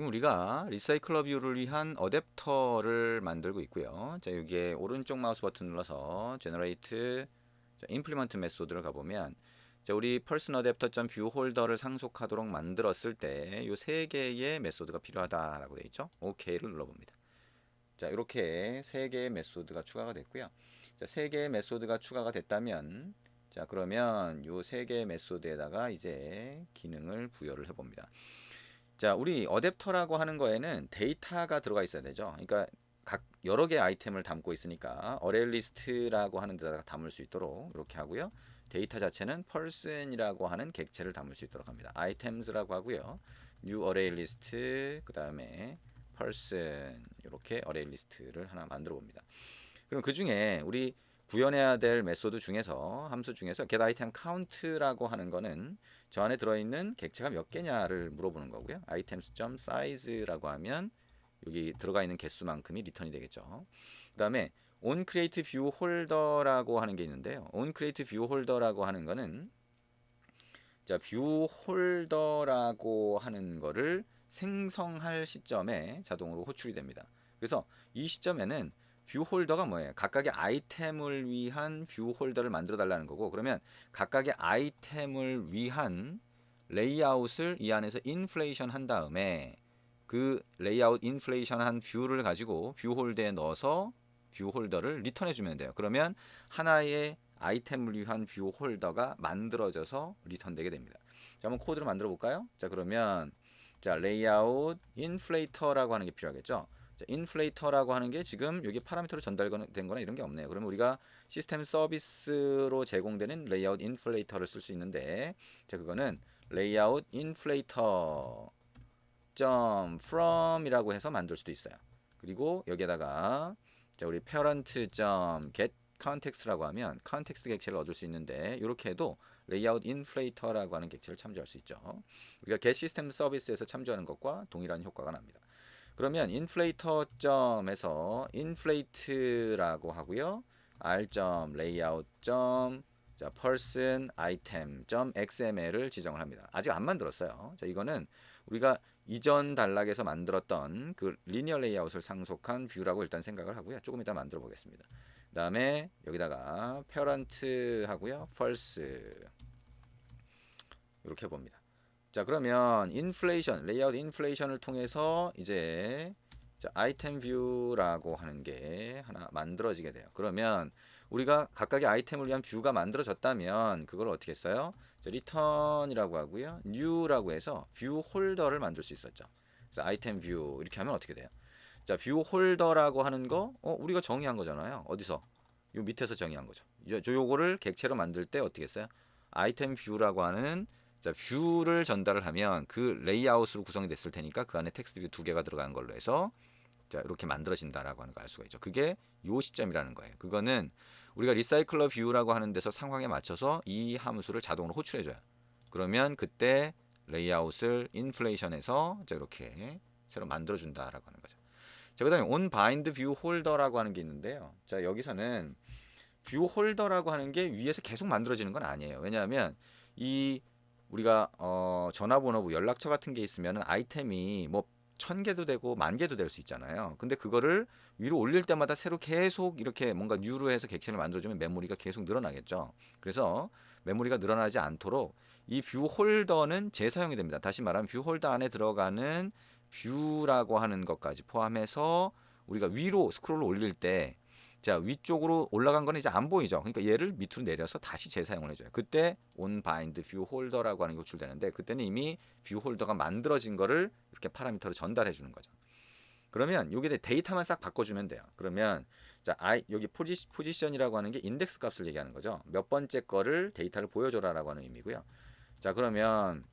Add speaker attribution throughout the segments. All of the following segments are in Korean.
Speaker 1: 지금 우리가 리사이클러 뷰를 위한 어댑터를 만들고 있고요. 자, 여기에 오른쪽 마우스 버튼 눌러서 Generate, Implement 메소드를 가보면, 자, 우리 person adapter.view 홀더를 상속하도록 만들었을 때 이 세 개의 메소드가 필요하다라고 되어 있죠. OK를 눌러봅니다. 자, 이렇게 세 개의 메소드가 추가가 됐고요. 자, 세 개의 메소드가 추가가 됐다면, 자, 그러면 이 세 개의 메소드에다가 이제 기능을 부여를 해봅니다. 자, 우리 어댑터라고 하는 거에는 데이터가 들어가 있어야 되죠. 그러니까 각 여러 개의 아이템을 담고 있으니까 어레이 리스트라고 하는 데다가 담을 수 있도록 이렇게 하고요. 데이터 자체는 person이라고 하는 객체를 담을 수 있도록 합니다. items라고 하고요. new array list 그다음에 person 이렇게 어레이 리스트를 하나 만들어 봅니다. 그럼 그 중에 우리 구현해야 될 메소드 중에서 함수 중에서 get item count라고 하는 거는 저 안에 들어있는 객체가 몇 개냐를 물어보는 거고요. items.size라고 하면 여기 들어가 있는 개수만큼이 리턴이 되겠죠. 그 다음에 on create view holder라고 하는 게 있는데요. on create view holder라고 하는 거는 자, 뷰 홀더라고 하는 거를 생성할 시점에 자동으로 호출이 됩니다. 그래서 이 시점에는 뷰 홀더가 뭐예요? 각각의 아이템을 위한 뷰 홀더를 만들어 달라는 거고, 그러면 각각의 아이템을 위한 레이아웃을 이 안에서 인플레이션 한 다음에 그 레이아웃 인플레이션 한 뷰를 가지고 뷰 홀더에 넣어서 뷰 홀더를 리턴해 주면 돼요. 그러면 하나의 아이템을 위한 뷰 홀더가 만들어져서 리턴되게 됩니다. 자, 한번 코드를 만들어 볼까요? 자, 그러면 자, 레이아웃 인플레이터라고 하는 게 필요하겠죠. 자, 인플레이터라고 하는 게 지금 여기 파라미터로 전달된 거나 이런 게 없네요. 그러면 우리가 시스템 서비스로 제공되는 레이아웃 인플레이터를 쓸 수 있는데, 자, 그거는 레이아웃 인플레이터 from이라고 해서 만들 수도 있어요. 그리고 여기에다가 자, 우리 parent.get context라고 하면 컨텍스트 객체를 얻을 수 있는데, 이렇게 해도 레이아웃 인플레이터라고 하는 객체를 참조할 수 있죠. 우리가 get 시스템 서비스에서 참조하는 것과 동일한 효과가 납니다. 그러면 인플레이터 점에서 inflate라고 하고요. r.layout. 자, person item.xml을 지정을 합니다. 아직 안 만들었어요. 자, 이거는 우리가 이전 단락에서 만들었던 그 리니어 레이아웃을 상속한 뷰라고 일단 생각을 하고요. 조금 이따 만들어 보겠습니다. 그 다음에 여기다가 parent 하고요. false 이렇게 봅니다. 자, 그러면 인플레이션, 레이아웃 인플레이션을 통해서 이제 자, 아이템 뷰라고 하는 게 하나 만들어지게 돼요. 그러면 우리가 각각의 아이템을 위한 뷰가 만들어졌다면 그걸 어떻게 써요? return이라고 하고요. new라고 해서 뷰 홀더를 만들 수 있었죠. 그래서 아이템 뷰 이렇게 하면 어떻게 돼요? 자, 뷰 홀더라고 하는 거 우리가 정의한 거잖아요. 어디서? 요 밑에서 정의한 거죠. 요거를 객체로 만들 때 어떻게 써요? 아이템 뷰라고 하는 자, 뷰를 전달을 하면 그 레이아웃으로 구성이 됐을 테니까 그 안에 텍스트 뷰 두 개가 들어간 걸로 해서 자, 이렇게 만들어진다라고 하는 걸 알 수가 있죠. 그게 요 시점이라는 거예요. 그거는 우리가 리사이클러 뷰라고 하는 데서 상황에 맞춰서 이 함수를 자동으로 호출해 줘요. 그러면 그때 레이아웃을 인플레이션해서 자, 이렇게 새로 만들어 준다라고 하는 거죠. 자, 그다음에 on bind view holder라고 하는 게 있는데요. 자, 여기서는 뷰 홀더라고 하는 게 위에서 계속 만들어지는 건 아니에요. 왜냐하면 이 우리가 전화번호, 연락처 같은 게 있으면 아이템이 뭐 1000개도 되고 10,000개도 될 수 있잖아요. 근데 그거를 위로 올릴 때마다 새로 계속 이렇게 뭔가 뉴로 해서 객체를 만들어주면 메모리가 계속 늘어나겠죠. 그래서 메모리가 늘어나지 않도록 이 뷰 홀더는 재사용이 됩니다. 다시 말하면 뷰 홀더 안에 들어가는 뷰라고 하는 것까지 포함해서 우리가 위로 스크롤을 올릴 때 자, 위쪽으로 올라간 거는 이제 안 보이죠. 그러니까 얘를 밑으로 내려서 다시 재사용을 해줘요. 그때 on bind view holder라고 하는 게 호출되는데, 그때는 이미 뷰 홀더가 만들어진 거를 이렇게 파라미터로 전달해 주는 거죠. 그러면 여기에 데이터만 싹 바꿔주면 돼요. 그러면 자, 여기 포지션이라고 하는 게 인덱스 값을 얘기하는 거죠. 몇 번째 거를 데이터를 보여줘라라고 하는 의미고요. 자, 그러면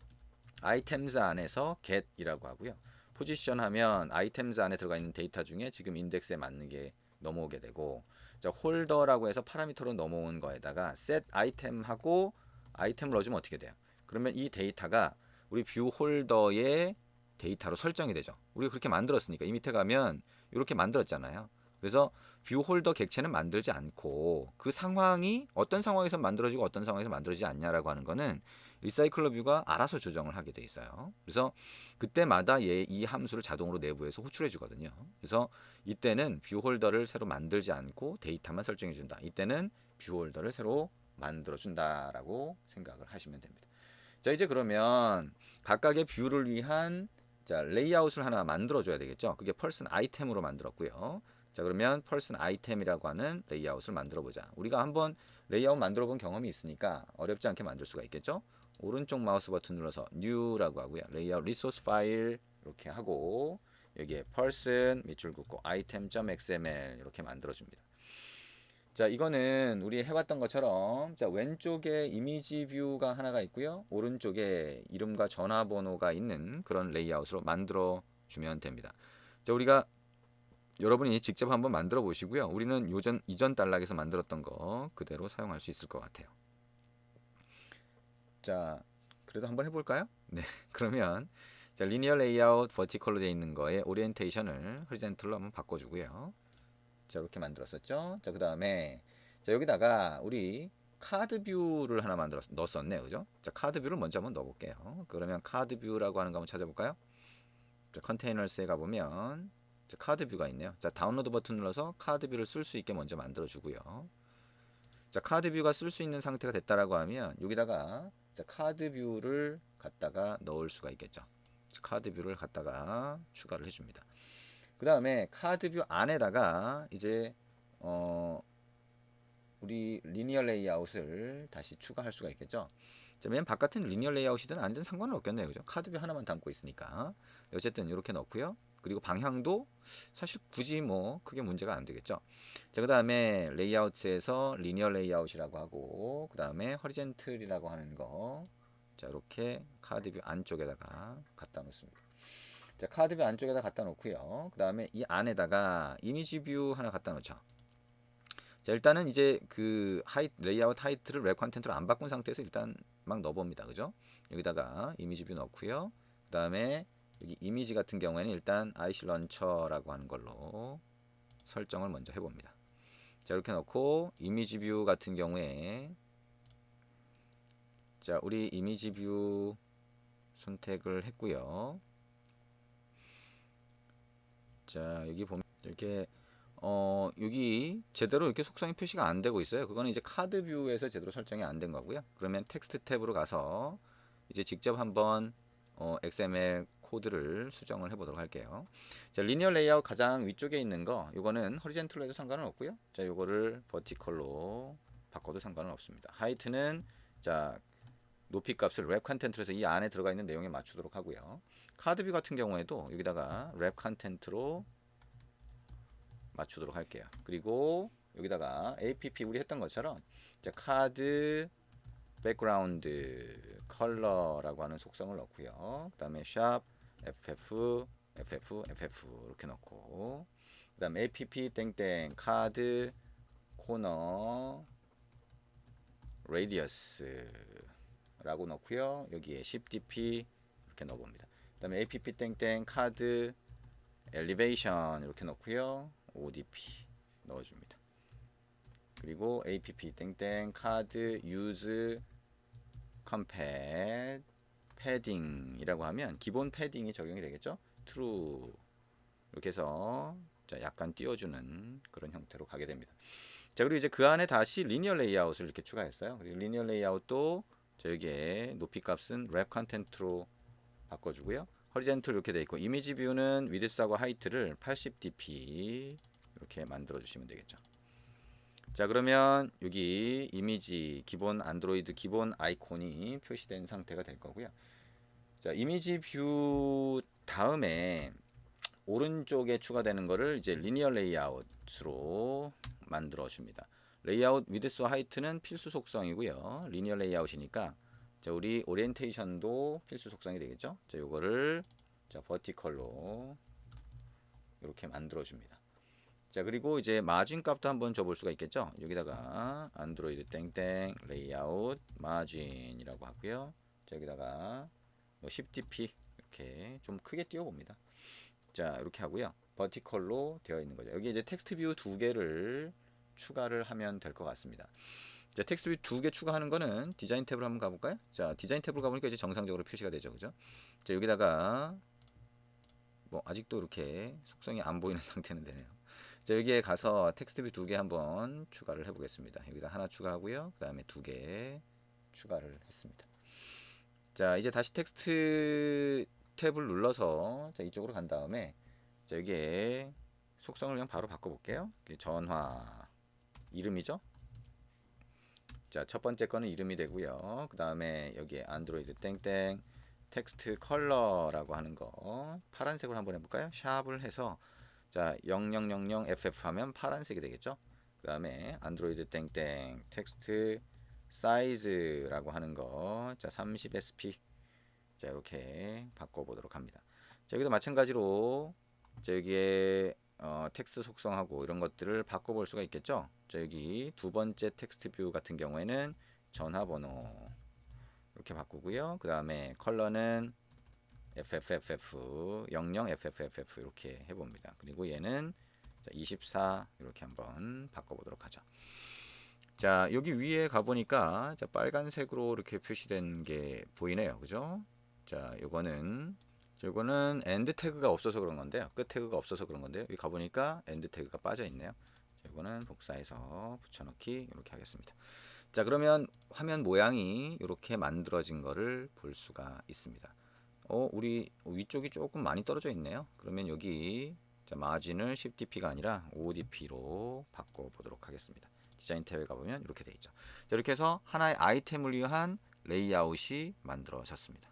Speaker 1: 아이템즈 안에서 get이라고 하고요. 포지션 하면 아이템즈 안에 들어가 있는 데이터 중에 지금 인덱스에 맞는 게 넘어오게 되고, 자, 홀더라고 해서 파라미터로 넘어온 거에다가 set 아이템하고 아이템을 넣어주면 어떻게 돼요? 그러면 이 데이터가 우리 뷰 홀더의 데이터로 설정이 되죠. 우리가 그렇게 만들었으니까 이 밑에 가면 이렇게 만들었잖아요. 그래서 뷰 홀더 객체는 만들지 않고 그 상황이 어떤 상황에서 만들어지고 어떤 상황에서 만들어지지 않냐라고 하는 거는 리사이클러 뷰가 알아서 조정을 하게 돼 있어요. 그래서 그때마다 이 함수를 자동으로 내부에서 호출해 주거든요. 그래서 이때는 뷰 홀더를 새로 만들지 않고 데이터만 설정해 준다. 이때는 뷰 홀더를 새로 만들어 준다라고 생각을 하시면 됩니다. 자, 이제 그러면 각각의 뷰를 위한 자, 레이아웃을 하나 만들어 줘야 되겠죠. 그게 펄슨 아이템으로 만들었고요. 자, 그러면 펄슨 아이템이라고 하는 레이아웃을 만들어 보자. 우리가 한번 레이아웃 만들어 본 경험이 있으니까 어렵지 않게 만들 수가 있겠죠. 오른쪽 마우스 버튼 눌러서 New라고 하고요. 레이아웃 리소스 파일 이렇게 하고 여기에 펄슨 밑줄 긋고 item.xml 이렇게 만들어 줍니다. 자, 이거는 우리 해왔던 것처럼 자, 왼쪽에 이미지 뷰가 하나가 있고요. 오른쪽에 이름과 전화번호가 있는 그런 레이아웃으로 만들어 주면 됩니다. 자, 우리가 여러분이 직접 한번 만들어 보시고요. 우리는 이전 단락에서 만들었던 거 그대로 사용할 수 있을 것 같아요. 자, 그래도 한번 해볼까요? 네, 그러면 자, 리니어 레이아웃 버티컬로 되어 있는 거에 오리엔테이션을 호리젠틀로 한번 바꿔주고요. 자, 이렇게 만들었었죠. 자, 그 다음에 자, 여기다가 우리 카드 뷰를 하나 넣었었네, 그죠? 자, 카드 뷰를 먼저 한번 넣어볼게요. 그러면 카드 뷰라고 하는 거 한번 찾아볼까요? 자, 컨테이너스에 가보면 자, 카드 뷰가 있네요. 자, 다운로드 버튼 눌러서 카드 뷰를 쓸 수 있게 먼저 만들어주고요. 자, 카드 뷰가 쓸 수 있는 상태가 됐다라고 하면 여기다가 자, 카드 뷰를 갖다가 넣을 수가 있겠죠. 자, 카드 뷰를 갖다가 추가를 해줍니다. 그 다음에 카드 뷰 안에다가 이제 우리 리니어 레이아웃을 다시 추가할 수가 있겠죠. 자, 맨 바깥은 리니어 레이아웃이든 아니든 상관은 없겠네요. 그죠? 카드뷰 하나만 담고 있으니까. 어쨌든 이렇게 넣고요. 그리고 방향도 사실 굳이 뭐 크게 문제가 안 되겠죠. 자, 그 다음에 레이아웃에서 리니어 레이아웃이라고 하고, 그 다음에 허리젠틀이라고 하는 거. 자, 이렇게 카드뷰 안쪽에다가 갖다 놓습니다. 자, 카드뷰 안쪽에다 갖다 놓고요. 그 다음에 이 안에다가 이미지 뷰 하나 갖다 놓죠. 자, 일단은 이제 그 레이아웃 하이트를 웹 컨텐트로 안 바꾼 상태에서 일단 막 넣어봅니다. 그죠? 여기다가 이미지 뷰 넣고요. 그 다음에 여기 이미지 같은 경우에는 일단 IC 런처라고 하는 걸로 설정을 먼저 해봅니다. 자, 이렇게 넣고 이미지 뷰 같은 경우에 자, 우리 이미지 뷰 선택을 했고요. 자, 여기 보면 이렇게 여기 제대로 이렇게 속성이 표시가 안 되고 있어요. 그거는 이제 카드 뷰에서 제대로 설정이 안 된 거고요. 그러면 텍스트 탭으로 가서 이제 직접 한번 XML 코드를 수정을 해보도록 할게요. 자, 리니어 레이아웃 가장 위쪽에 있는 거, 이거는 허리젠틀로 해도 상관은 없고요. 자, 요거를 버티컬로 바꿔도 상관은 없습니다. 하이트는 자, 높이 값을 랩 컨텐트에서 이 안에 들어가 있는 내용에 맞추도록 하고요. 카드 뷰 같은 경우에도 여기다가 랩 컨텐트로 맞추도록 할게요. 그리고 여기다가 app 우리 했던 것처럼 자, 카드 백그라운드 컬러라고 하는 속성을 넣고요. 그 다음에 샵 ff 이렇게 넣고 그 다음에 app 땡땡 카드 코너 레디어스 라고 넣고요. 여기에 10dp 이렇게 넣어봅니다. 그 다음에 app 땡땡 카드 엘리베이션 이렇게 넣고요. ODP 넣어줍니다. 그리고 app 땡땡 카드 use 컴팻 패딩이라고 하면 기본 패딩이 적용이 되겠죠. true 이렇게 해서 자, 약간 띄워주는 그런 형태로 가게 됩니다. 자, 그리고 이제 그 안에 다시 리니어 레이아웃을 이렇게 추가했어요. 그리고 리니어 레이아웃도 여기에 높이 값은 랩 컨텐트로 바꿔주고요. 허리젠틀 이렇게 돼 있고 이미지 뷰는 위드스하고 하이트를 80dp 이렇게 만들어 주시면 되겠죠. 자, 그러면 여기 이미지 기본 안드로이드 기본 아이콘이 표시된 상태가 될 거고요. 자, 이미지 뷰 다음에 오른쪽에 추가되는 거를 이제 리니어 레이아웃으로 만들어 줍니다. 레이아웃 위드스와 하이트는 필수 속성이고요. 리니어 레이아웃이니까 자, 우리 오리엔테이션도 필수 속성이 되겠죠. 자, 요거를 자, 버티컬로 이렇게 만들어 줍니다. 자, 그리고 이제 마진 값도 한번 줘볼 수가 있겠죠. 여기다가 안드로이드 땡땡 레이아웃 마진이라고 하고요. 자, 여기다가 10dp 이렇게 좀 크게 띄워봅니다. 자, 이렇게 하고요. 버티컬로 되어 있는 거죠. 여기 이제 텍스트 뷰 두 개를 추가를 하면 될 것 같습니다. 자, 텍스트 뷰 두 개 추가하는 거는 디자인 탭으로 한번 가볼까요? 자, 디자인 탭으로 가보니까 이제 정상적으로 표시가 되죠, 그죠? 자, 여기다가 뭐 아직도 이렇게 속성이 안 보이는 상태는 되네요. 자, 여기에 가서 텍스트 뷰 두 개 한번 추가를 해보겠습니다. 여기다 하나 추가하고요. 그 다음에 두 개 추가를 했습니다. 자, 이제 다시 텍스트 탭을 눌러서 자, 이쪽으로 간 다음에 자, 여기에 속성을 그냥 바로 바꿔볼게요. 전화 이름이죠. 자, 첫 번째 거는 이름이 되고요. 그 다음에 여기에 안드로이드 땡땡 텍스트 컬러라고 하는 거 파란색으로 한번 해볼까요? 샵을 해서 자 0000FF 하면 파란색이 되겠죠. 그 다음에 안드로이드 땡땡 텍스트 사이즈라고 하는 거자 30sp 자 이렇게 바꿔보도록 합니다. 자 여기도 마찬가지로 자 여기에 텍스트 속성하고 이런 것들을 바꿔볼 수가 있겠죠. 자 여기 두 번째 텍스트 뷰 같은 경우에는 전화번호 이렇게 바꾸고요. 그 다음에 컬러는 FFFF 00FFFF 이렇게 해봅니다. 그리고 얘는 24 이렇게 한번 바꿔보도록 하죠. 자 여기 위에 가보니까 자, 빨간색으로 이렇게 표시된 게 보이네요. 그죠? 자 요거는 엔드 태그가 없어서 그런 건데요. 끝 태그가 없어서 그런 건데요. 여기 가보니까 엔드 태그가 빠져 있네요. 자, 이거는 복사해서 붙여넣기 이렇게 하겠습니다. 자 그러면 화면 모양이 이렇게 만들어진 거를 볼 수가 있습니다. 우리 위쪽이 조금 많이 떨어져 있네요. 그러면 여기 자, 마진을 10dp가 아니라 5dp로 바꿔보도록 하겠습니다. 디자인 탭에 가보면 이렇게 돼 있죠. 자, 이렇게 해서 하나의 아이템을 위한 레이아웃이 만들어졌습니다.